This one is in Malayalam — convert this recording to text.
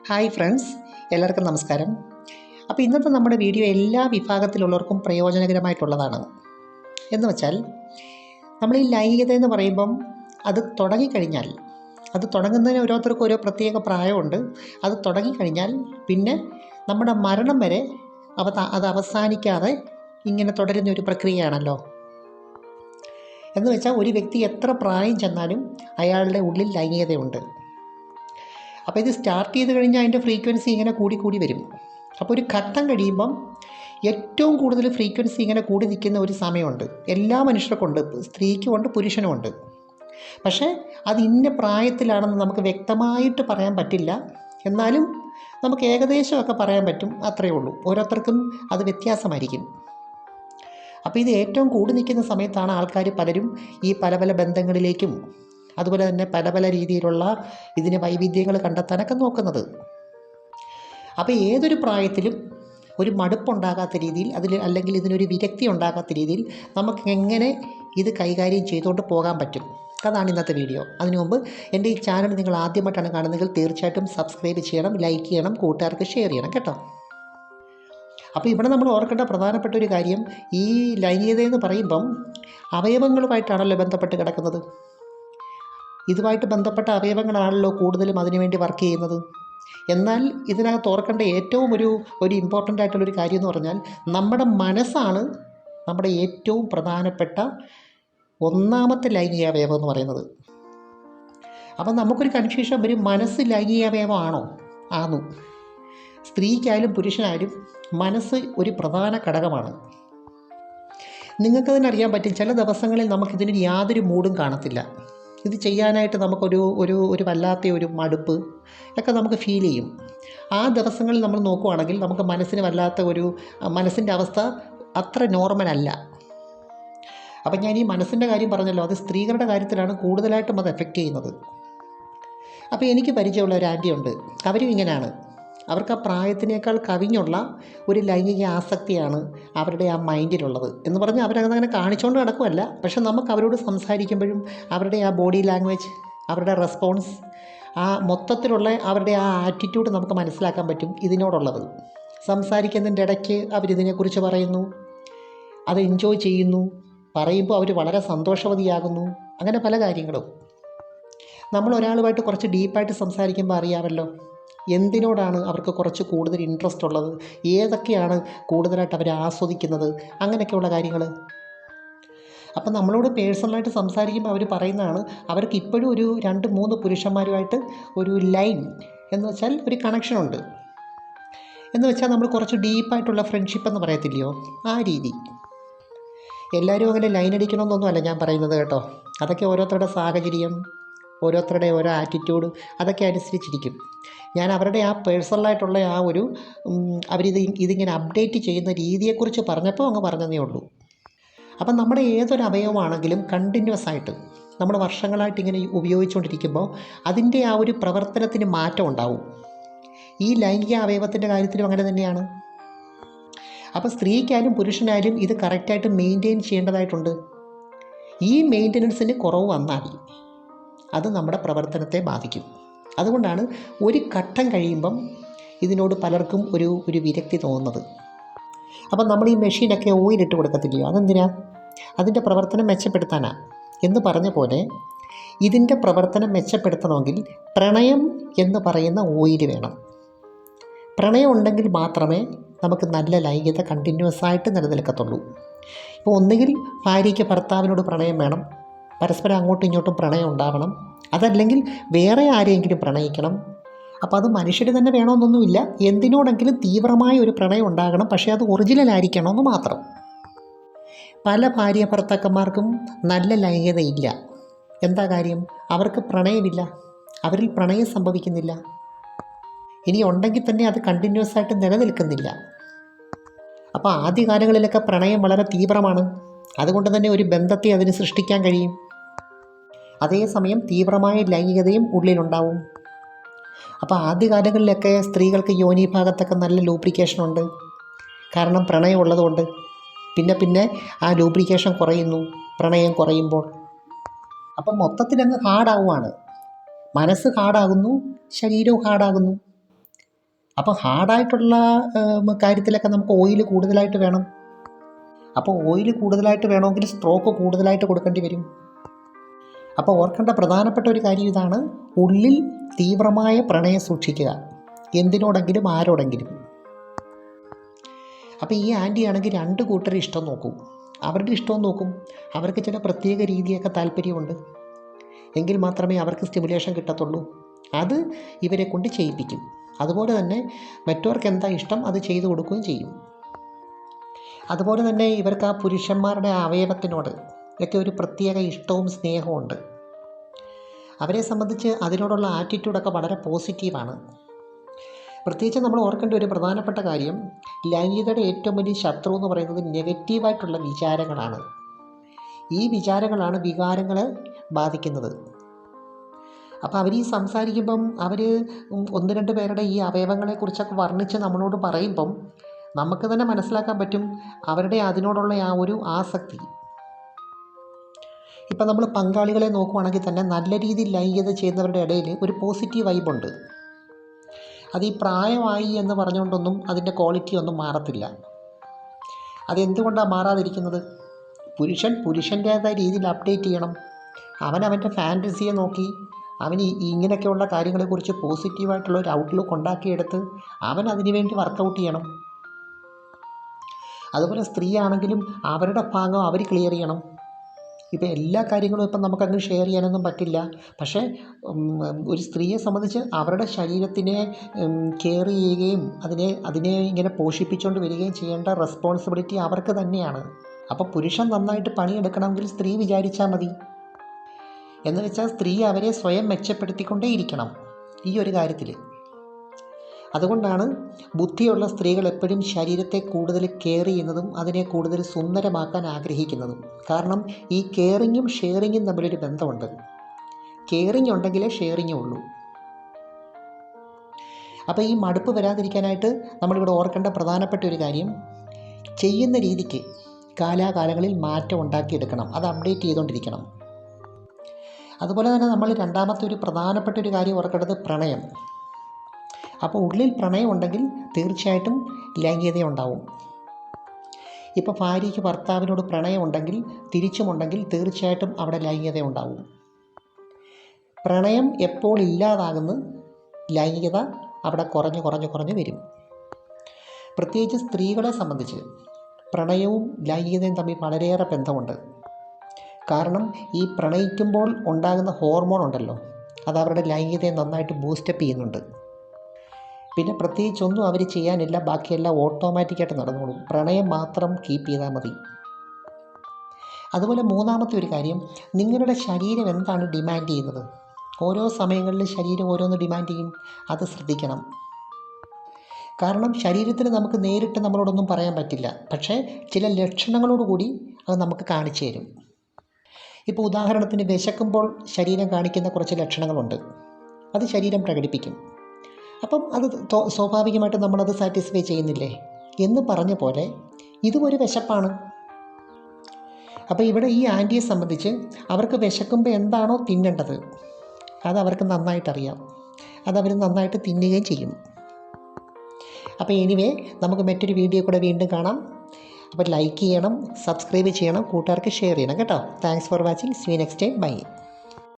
ഹായ് ഫ്രണ്ട്സ്, എല്ലാവർക്കും നമസ്കാരം. അപ്പോൾ ഇന്നത്തെ നമ്മുടെ വീഡിയോ എല്ലാ വിഭാഗത്തിലുള്ളവർക്കും പ്രയോജനകരമായിട്ടുള്ളതാണ്. എന്ന് വെച്ചാൽ നമ്മൾ ഈ ലൈംഗികത എന്ന് പറയുമ്പം അത് തുടങ്ങിക്കഴിഞ്ഞാൽ, അത് തുടങ്ങുന്നതിന് ഓരോരുത്തർക്കും ഓരോ പ്രത്യേക പ്രായമുണ്ട്. അത് തുടങ്ങിക്കഴിഞ്ഞാൽ പിന്നെ നമ്മുടെ മരണം വരെ അത് അവസാനിക്കാതെ ഇങ്ങനെ തുടരുന്ന ഒരു പ്രക്രിയയാണല്ലോ. എന്ന് വെച്ചാൽ ഒരു വ്യക്തി എത്ര പ്രായം ചെന്നാലും അയാളുടെ ഉള്ളിൽ ലൈംഗികതയുണ്ട്. അപ്പോൾ ഇത് സ്റ്റാർട്ട് ചെയ്ത് കഴിഞ്ഞാൽ അതിൻ്റെ ഫ്രീക്വൻസി ഇങ്ങനെ കൂടി വരും. അപ്പോൾ ഒരു ഘട്ടം കഴിയുമ്പം ഏറ്റവും കൂടുതൽ ഫ്രീക്വൻസി ഇങ്ങനെ കൂടി നിൽക്കുന്ന ഒരു സമയമുണ്ട്. എല്ലാ മനുഷ്യർക്കുണ്ട്, സ്ത്രീക്കുമുണ്ട് പുരുഷനുമുണ്ട്. പക്ഷേ അത് ഇന്ന പ്രായത്തിലാണെന്ന് നമുക്ക് വ്യക്തമായിട്ട് പറയാൻ പറ്റില്ല. എന്നാലും നമുക്ക് ഏകദേശമൊക്കെ പറയാൻ പറ്റും, അത്രയേ ഉള്ളൂ. ഓരോരുത്തർക്കും അത് വ്യത്യാസമായിരിക്കും. അപ്പോൾ ഇത് ഏറ്റവും കൂടി നിൽക്കുന്ന സമയത്താണ് ആൾക്കാർ പലരും ഈ പല പല ബന്ധങ്ങളിലേക്കും അതുപോലെ തന്നെ പല പല രീതിയിലുള്ള ഇതിന് വൈവിധ്യങ്ങൾ കണ്ടെത്താനൊക്കെ നോക്കുന്നത്. അപ്പോൾ ഏതൊരു പ്രായത്തിലും ഒരു മടുപ്പുണ്ടാകാത്ത രീതിയിൽ അല്ലെങ്കിൽ ഇതിനൊരു വിരക്തി ഉണ്ടാകാത്ത രീതിയിൽ നമുക്ക് എങ്ങനെ ഇത് കൈകാര്യം ചെയ്തുകൊണ്ട് പോകാൻ പറ്റും, അതാണ് ഇന്നത്തെ വീഡിയോ. അതിനു മുമ്പ് എൻ്റെ ഈ ചാനൽ നിങ്ങൾ ആദ്യമായിട്ടാണ് കാണുന്നതെങ്കിൽ തീർച്ചയായിട്ടും സബ്സ്ക്രൈബ് ചെയ്യണം, ലൈക്ക് ചെയ്യണം, കൂട്ടുകാർക്ക് ഷെയർ ചെയ്യണം കേട്ടോ. അപ്പോൾ ഇവിടെ നമ്മൾ ഓർക്കേണ്ട പ്രധാനപ്പെട്ട ഒരു കാര്യം, ഈ ലൈംഗികത എന്ന് പറയുമ്പം അവയവങ്ങളുമായിട്ടാണല്ലോ ബന്ധപ്പെട്ട് കിടക്കുന്നത്. ഇതുമായിട്ട് ബന്ധപ്പെട്ട അവയവങ്ങളാണല്ലോ കൂടുതലും അതിനുവേണ്ടി വർക്ക് ചെയ്യുന്നത്. എന്നാൽ ഇതിനകത്ത് ഓർക്കേണ്ട ഏറ്റവും ഒരു ഇമ്പോർട്ടൻ്റ് ആയിട്ടുള്ളൊരു കാര്യം എന്ന് പറഞ്ഞാൽ നമ്മുടെ മനസ്സാണ് നമ്മുടെ ഏറ്റവും പ്രധാനപ്പെട്ട ഒന്നാമത്തെ ലൈംഗിക അവയവം എന്ന് പറയുന്നത്. അപ്പം നമുക്കൊരു കൺഫ്യൂഷൻ വരും, മനസ്സ് ലൈംഗിക അവയവമാണോ? ആന്നു. സ്ത്രീക്കായാലും പുരുഷനായാലും മനസ്സ് ഒരു പ്രധാന ഘടകമാണ്. നിങ്ങൾക്ക് തന്നെ അറിയാൻ പറ്റും, ചില ദിവസങ്ങളിൽ നമുക്കിതിന് യാതൊരു മൂഡും കാണത്തില്ല. ഇത് ചെയ്യാനായിട്ട് നമുക്കൊരു വല്ലാത്ത ഒരു മടുപ്പ് ഒക്കെ നമുക്ക് ഫീൽ ചെയ്യും. ആ ദിവസങ്ങളിൽ നമ്മൾ നോക്കുവാണെങ്കിൽ നമുക്ക് മനസ്സിന് വല്ലാത്ത മനസ്സിൻ്റെ അവസ്ഥ അത്ര നോർമലല്ല. അപ്പം ഞാൻ ഈ മനസ്സിൻ്റെ കാര്യം പറഞ്ഞല്ലോ, അത് സ്ത്രീകളുടെ കാര്യത്തിലാണ് കൂടുതലായിട്ടും അത് എഫക്റ്റ് ചെയ്യുന്നത്. അപ്പോൾ എനിക്ക് പരിചയമുള്ള ഒരു ആൻറ്റി ഉണ്ട്, അവരും ഇങ്ങനെയാണ്. അവർക്ക് ആ പ്രായത്തിനേക്കാൾ കവിഞ്ഞുള്ള ഒരു ലൈംഗിക ആസക്തിയാണ് അവരുടെ ആ മൈൻഡിലുള്ളത് എന്ന് പറഞ്ഞാൽ അവരങ്ങനെ കാണിച്ചുകൊണ്ട് നടക്കുമല്ല. പക്ഷെ നമുക്ക് അവരോട് സംസാരിക്കുമ്പോഴും അവരുടെ ആ ബോഡി ലാംഗ്വേജ്, അവരുടെ റെസ്പോൺസ്, ആ മൊത്തത്തിലുള്ള അവരുടെ ആ ആറ്റിറ്റ്യൂഡ് നമുക്ക് മനസ്സിലാക്കാൻ പറ്റും ഇതിനോടുള്ളത്. സംസാരിക്കുന്നതിൻ്റെ ഇടയ്ക്ക് അവരിതിനെക്കുറിച്ച് പറയുന്നു, അത് എൻജോയ് ചെയ്യുന്നു, പറയുമ്പോൾ അവർ വളരെ സന്തോഷവതിയാകുന്നു. അങ്ങനെ പല കാര്യങ്ങളും. നമ്മൾ ഒരാളുമായിട്ട് കുറച്ച് ഡീപ്പായിട്ട് സംസാരിക്കുമ്പോൾ അറിയാമല്ലോ എന്തിനോടാണ് അവർക്ക് കുറച്ച് കൂടുതൽ ഇൻട്രസ്റ്റ് ഉള്ളത്, ഏതൊക്കെയാണ് കൂടുതലായിട്ട് അവർ ആസ്വദിക്കുന്നത്, അങ്ങനെയൊക്കെയുള്ള കാര്യങ്ങൾ. അപ്പം നമ്മളോട് പേഴ്സണലായിട്ട് സംസാരിക്കുമ്പോൾ അവർ പറയുന്നതാണ്, അവർക്ക് ഇപ്പോഴും ഒരു 2-3 പുരുഷന്മാരുമായിട്ട് ഒരു ലൈൻ എന്ന് വെച്ചാൽ ഒരു കണക്ഷനുണ്ട്. എന്ന് വെച്ചാൽ നമ്മൾ കുറച്ച് ഡീപ്പായിട്ടുള്ള ഫ്രണ്ട്ഷിപ്പ് എന്ന് പറയത്തില്ലയോ, ആ രീതി. എല്ലാവരും അങ്ങനെ ലൈൻ അടിക്കണമെന്നൊന്നുമല്ല ഞാൻ പറയുന്നത് കേട്ടോ. അതൊക്കെ ഓരോരുത്തരുടെ സാഹചര്യം, ഓരോരുത്തരുടെ ഓരോ ആറ്റിറ്റ്യൂഡ്, അതൊക്കെ അനുസരിച്ചിരിക്കും. ഞാൻ അവരുടെ ആ പേഴ്സണലായിട്ടുള്ള ഇതിങ്ങനെ അപ്ഡേറ്റ് ചെയ്യുന്ന രീതിയെക്കുറിച്ച് പറഞ്ഞപ്പോൾ അങ്ങ് പറഞ്ഞതേ ഉള്ളൂ. അപ്പം നമ്മുടെ ഏതൊരു അവയവമാണെങ്കിലും കണ്ടിന്യൂസ് ആയിട്ട് നമ്മൾ വർഷങ്ങളായിട്ട് ഇങ്ങനെ ഉപയോഗിച്ചുകൊണ്ടിരിക്കുമ്പോൾ അതിൻ്റെ ആ ഒരു പ്രവർത്തനത്തിന് മാറ്റം ഉണ്ടാവും. ഈ ലൈംഗിക അവയവത്തിൻ്റെ കാര്യത്തിലും അങ്ങനെ തന്നെയാണ്. അപ്പോൾ സ്ത്രീക്കായാലും പുരുഷനായാലും ഇത് കറക്റ്റായിട്ട് മെയിൻറ്റെയിൻ ചെയ്യേണ്ടതായിട്ടുണ്ട്. ഈ മെയിൻ്റനൻസിന് കുറവ് വന്നാൽ അത് നമ്മുടെ പ്രവർത്തനത്തെ ബാധിക്കും. അതുകൊണ്ടാണ് ഒരു ഘട്ടം കഴിയുമ്പം ഇതിനോട് പലർക്കും ഒരു വിരക്തി തോന്നുന്നത്. അപ്പം നമ്മൾ ഈ മെഷീനൊക്കെ ഓയിലിട്ട് കൊടുക്കത്തില്ലയോ, അതെന്തിനാ? അതിൻ്റെ പ്രവർത്തനം മെച്ചപ്പെടുത്താനാണ്. എന്ന് പറഞ്ഞ പോലെ ഇതിൻ്റെ പ്രവർത്തനം മെച്ചപ്പെടുത്തണമെങ്കിൽ പ്രണയം എന്ന് പറയുന്ന ഓയിൽ വേണം. പ്രണയം ഉണ്ടെങ്കിൽ മാത്രമേ നമുക്ക് നല്ല ലൈംഗികത കണ്ടിന്യൂസ് ആയിട്ട് നിലനിൽക്കത്തുള്ളൂ. ഇപ്പോൾ ഒന്നുകിൽ ഭാര്യയ്ക്ക് ഭർത്താവിനോട് പ്രണയം വേണം, പരസ്പരം അങ്ങോട്ടും ഇങ്ങോട്ടും പ്രണയം ഉണ്ടാവണം, അതല്ലെങ്കിൽ വേറെ ആരെയെങ്കിലും പ്രണയിക്കണം. അപ്പോൾ അത് മനുഷ്യർ തന്നെ വേണമെന്നൊന്നുമില്ല, എന്തിനോടെങ്കിലും തീവ്രമായ ഒരു പ്രണയം ഉണ്ടാകണം, പക്ഷേ അത് ഒറിജിനൽ ആയിരിക്കണമെന്ന് മാത്രം. പല ഭാര്യ ഭർത്താക്കന്മാർക്കും നല്ല ലൈംഗികതയില്ല. എന്താ കാര്യം? അവർക്ക് പ്രണയമില്ല, അവരിൽ പ്രണയം സംഭവിക്കുന്നില്ല. ഇനി ഉണ്ടെങ്കിൽ തന്നെ അത് കണ്ടിന്യൂസ് ആയിട്ട് നിലനിൽക്കുന്നില്ല. അപ്പോൾ ആദ്യകാലങ്ങളിലൊക്കെ പ്രണയം വളരെ തീവ്രമാണ്, അതുകൊണ്ട് തന്നെ ഒരു ബന്ധത്തെ അതിന് സൃഷ്ടിക്കാൻ കഴിയും. അതേസമയം തീവ്രമായ ലൈംഗികതയും ഉള്ളിലുണ്ടാവും. അപ്പോൾ ആദ്യകാലങ്ങളിലൊക്കെ സ്ത്രീകൾക്ക് യോനി ഭാഗത്തൊക്കെ നല്ല ലൂബ്രിക്കേഷനുണ്ട്, കാരണം പ്രണയം ഉള്ളതുകൊണ്ട്. പിന്നെ ആ ലൂബ്രിക്കേഷൻ കുറയുന്നു പ്രണയം കുറയുമ്പോൾ. അപ്പം മൊത്തത്തിലങ്ങ് ഹാർഡാവുകയാണ്. മനസ്സ് ഹാർഡാകുന്നു, ശരീരവും ഹാർഡാകുന്നു. അപ്പോൾ ഹാർഡായിട്ടുള്ള കാര്യത്തിലൊക്കെ നമുക്ക് ഓയിൽ കൂടുതലായിട്ട് വേണം. അപ്പോൾ ഓയിൽ കൂടുതലായിട്ട് വേണമെങ്കിൽ സ്ട്രോക്ക് കൂടുതലായിട്ട് കൊടുക്കേണ്ടി വരും. അപ്പോൾ ഓർക്കേണ്ട പ്രധാനപ്പെട്ട ഒരു കാര്യം ഇതാണ്: ഉള്ളിൽ തീവ്രമായ പ്രണയം സൂക്ഷിക്കുക, എന്തിനോടെങ്കിലും ആരോടെങ്കിലും. അപ്പോൾ ഈ ആൻറ്റി ആണെങ്കിൽ 2 കൂട്ടരുടെ ഇഷ്ടം നോക്കും. അവരുടെ ഇഷ്ടവും നോക്കും. അവർക്ക് ചില പ്രത്യേക രീതിയൊക്കെ താല്പര്യമുണ്ട്. എങ്കിൽ മാത്രമേ അവർക്ക് സ്റ്റിമുലേഷൻ കിട്ടത്തുള്ളൂ. അത് ഇവരെ കൊണ്ട് ചെയ്യിപ്പിക്കും. അതുപോലെ തന്നെ മറ്റവർക്ക് എന്താ ഇഷ്ടം അത് ചെയ്തു കൊടുക്കുകയും ചെയ്യും. അതുപോലെ തന്നെ ഇവർക്ക് ആ പുരുഷന്മാരുടെ അവയവത്തിനോട് ഒക്കെ ഒരു പ്രത്യേക ഇഷ്ടവും സ്നേഹവും ഉണ്ട്. അവരെ സംബന്ധിച്ച് അതിനോടുള്ള ആറ്റിറ്റ്യൂഡൊക്കെ വളരെ പോസിറ്റീവാണ്. പ്രത്യേകിച്ച് നമ്മൾ ഓർക്കേണ്ട ഒരു പ്രധാനപ്പെട്ട കാര്യം, ലൈംഗികതയുടെ ഏറ്റവും വലിയ ശത്രു എന്ന് പറയുന്നത് നെഗറ്റീവായിട്ടുള്ള വിചാരങ്ങളാണ്. ഈ വിചാരങ്ങളാണ് വികാരങ്ങളെ ബാധിക്കുന്നത്. അപ്പോൾ അവർ ഈ സംസാരിക്കുമ്പം അവർ 1-2 പേരുടെ ഈ അവയവങ്ങളെക്കുറിച്ചൊക്കെ വർണ്ണിച്ച് നമ്മളോട് പറയുമ്പം നമുക്ക് തന്നെ മനസ്സിലാക്കാൻ പറ്റും അവരുടെ അതിനോടുള്ള ആ ഒരു ആസക്തി. ഇപ്പം നമ്മൾ പങ്കാളികളെ നോക്കുവാണെങ്കിൽ തന്നെ നല്ല രീതിയിൽ ലൈംഗികത ചെയ്യുന്നവരുടെ ഇടയിൽ ഒരു പോസിറ്റീവ് വൈബുണ്ട്. അത് ഈ പ്രായമായി എന്ന് പറഞ്ഞുകൊണ്ടൊന്നും അതിൻ്റെ ക്വാളിറ്റി ഒന്നും മാറത്തില്ല. അതെന്തുകൊണ്ടാണ് മാറാതിരിക്കുന്നത്? പുരുഷൻ പുരുഷൻ്റേതായ രീതിയിൽ അപ്ഡേറ്റ് ചെയ്യണം. അവനവൻ്റെ ഫാൻറ്റസിയെ നോക്കി അവന് ഇങ്ങനെയൊക്കെയുള്ള കാര്യങ്ങളെക്കുറിച്ച് പോസിറ്റീവായിട്ടുള്ള ഒരു ഔട്ട്ലുക്ക് ഉണ്ടാക്കിയെടുത്ത് അവൻ അതിനു വേണ്ടി വർക്കൗട്ട് ചെയ്യണം. അതുപോലെ സ്ത്രീ ആണെങ്കിലും അവരുടെ ഭാഗം അവർ ക്ലിയർ ചെയ്യണം. ഇപ്പോൾ എല്ലാ കാര്യങ്ങളും ഇപ്പം നമുക്കങ്ങ് ഷെയർ ചെയ്യാനൊന്നും പറ്റില്ല. പക്ഷേ ഒരു സ്ത്രീയെ സംബന്ധിച്ച് അവരുടെ ശരീരത്തിനെ കെയർ ചെയ്യുകയും അതിനെ ഇങ്ങനെ പോഷിപ്പിച്ചുകൊണ്ട് വരികയും ചെയ്യേണ്ട റെസ്പോൺസിബിലിറ്റി അവർക്ക് തന്നെയാണ്. അപ്പോൾ പുരുഷൻ നന്നായിട്ട് പണിയെടുക്കണമെങ്കിൽ സ്ത്രീ വിചാരിച്ചാൽ മതി. എന്ന് വെച്ചാൽ സ്ത്രീ അവരെ സ്വയം മെച്ചപ്പെടുത്തിക്കൊണ്ടേയിരിക്കണം ഈ ഒരു കാര്യത്തിൽ. അതുകൊണ്ടാണ് ബുദ്ധിയുള്ള സ്ത്രീകൾ എപ്പോഴും ശരീരത്തെ കൂടുതൽ കെയർ ചെയ്യുന്നതും അതിനെ കൂടുതൽ സുന്ദരമാക്കാൻ ആഗ്രഹിക്കുന്നതും. കാരണം ഈ കെയറിങ്ങും ഷെയറിങ്ങും തമ്മിലൊരു ബന്ധമുണ്ട്. കെയറിങ് ഉണ്ടെങ്കിലേ ഷെയറിങ്ങും ഉള്ളൂ. അപ്പോൾ ഈ മടുപ്പ് വരാതിരിക്കാനായിട്ട് നമ്മളിവിടെ ഓർക്കേണ്ട പ്രധാനപ്പെട്ട ഒരു കാര്യം, ചെയ്യുന്ന രീതിക്ക് കാലാകാലങ്ങളിൽ മാറ്റം ഉണ്ടാക്കിയെടുക്കണം. അത് അപ്ഡേറ്റ് ചെയ്തുകൊണ്ടിരിക്കണം. അതുപോലെ തന്നെ നമ്മൾ രണ്ടാമത്തെ ഒരു പ്രധാനപ്പെട്ട ഒരു കാര്യം ഓർക്കേണ്ടത് പ്രണയം. അപ്പോൾ ഉള്ളിൽ പ്രണയം ഉണ്ടെങ്കിൽ തീർച്ചയായിട്ടും ലൈംഗികത ഉണ്ടാവും. ഇപ്പോൾ ഭാര്യയ്ക്ക് ഭർത്താവിനോട് പ്രണയം ഉണ്ടെങ്കിൽ തിരിച്ചുമുണ്ടെങ്കിൽ തീർച്ചയായിട്ടും അവിടെ ലൈംഗികത ഉണ്ടാവും. പ്രണയം എപ്പോൾ ഇല്ലാതാകുന്നു, ലൈംഗികത അവിടെ കുറഞ്ഞു വരും. പ്രത്യേകിച്ച് സ്ത്രീകളെ സംബന്ധിച്ച് പ്രണയവും ലൈംഗികതയും തമ്മിൽ വളരെയേറെ ബന്ധമുണ്ട്. കാരണം ഈ പ്രണയിക്കുമ്പോൾ ഉണ്ടാകുന്ന ഹോർമോൺ ഉണ്ടല്ലോ, അത് അവരുടെ ലൈംഗികതയെ നന്നായിട്ട് ബൂസ്റ്റപ്പ് ചെയ്യുന്നുണ്ട്. പിന്നെ പ്രത്യേകിച്ചൊന്നും അവർ ചെയ്യാനില്ല, ബാക്കിയെല്ലാം ഓട്ടോമാറ്റിക്കായിട്ട് നടന്നോളും. പ്രണയം മാത്രം കീപ്പ് ചെയ്താൽ മതി. അതുപോലെ മൂന്നാമത്തെ ഒരു കാര്യം, നിങ്ങളുടെ ശരീരം എന്താണ് ഡിമാൻഡ് ചെയ്യുന്നത്? ഓരോ സമയങ്ങളിൽ ശരീരം ഓരോന്ന് ഡിമാൻഡ് ചെയ്യും. അത് ശ്രദ്ധിക്കണം. കാരണം ശരീരത്തിന് നമുക്ക് നേരിട്ട് നമ്മളോടൊന്നും പറയാൻ പറ്റില്ല. പക്ഷേ ചില ലക്ഷണങ്ങളോടുകൂടി അത് നമുക്ക് കാണിച്ചു തരും. ഇപ്പോൾ ഉദാഹരണത്തിന് വിശക്കുമ്പോൾ ശരീരം കാണിക്കുന്ന കുറച്ച് ലക്ഷണങ്ങളുണ്ട്. അത് ശരീരം പ്രകടിപ്പിക്കും. അപ്പം അത് സ്വാഭാവികമായിട്ട് നമ്മളത് സാറ്റിസ്ഫൈ ചെയ്യുന്നില്ലേ എന്ന് പറഞ്ഞ പോലെ ഇതും ഒരു വിശപ്പാണ്. അപ്പോൾ ഇവിടെ ഈ ആൻറ്റിയെ സംബന്ധിച്ച് അവർക്ക് വിശക്കുമ്പോൾ എന്താണോ തിന്നേണ്ടത് അത് അവർക്ക് നന്നായിട്ടറിയാം. അതവർ നന്നായിട്ട് തിന്നുകയും ചെയ്യും. അപ്പോൾ എനിവേ, നമുക്ക് മറ്റൊരു വീഡിയോ കൂടെ വീണ്ടും കാണാം. അപ്പോൾ ലൈക്ക് ചെയ്യണം, സബ്സ്ക്രൈബ് ചെയ്യണം, കൂട്ടുകാർക്ക് ഷെയർ ചെയ്യണം കേട്ടോ. Thanks for watching. See you next time. By.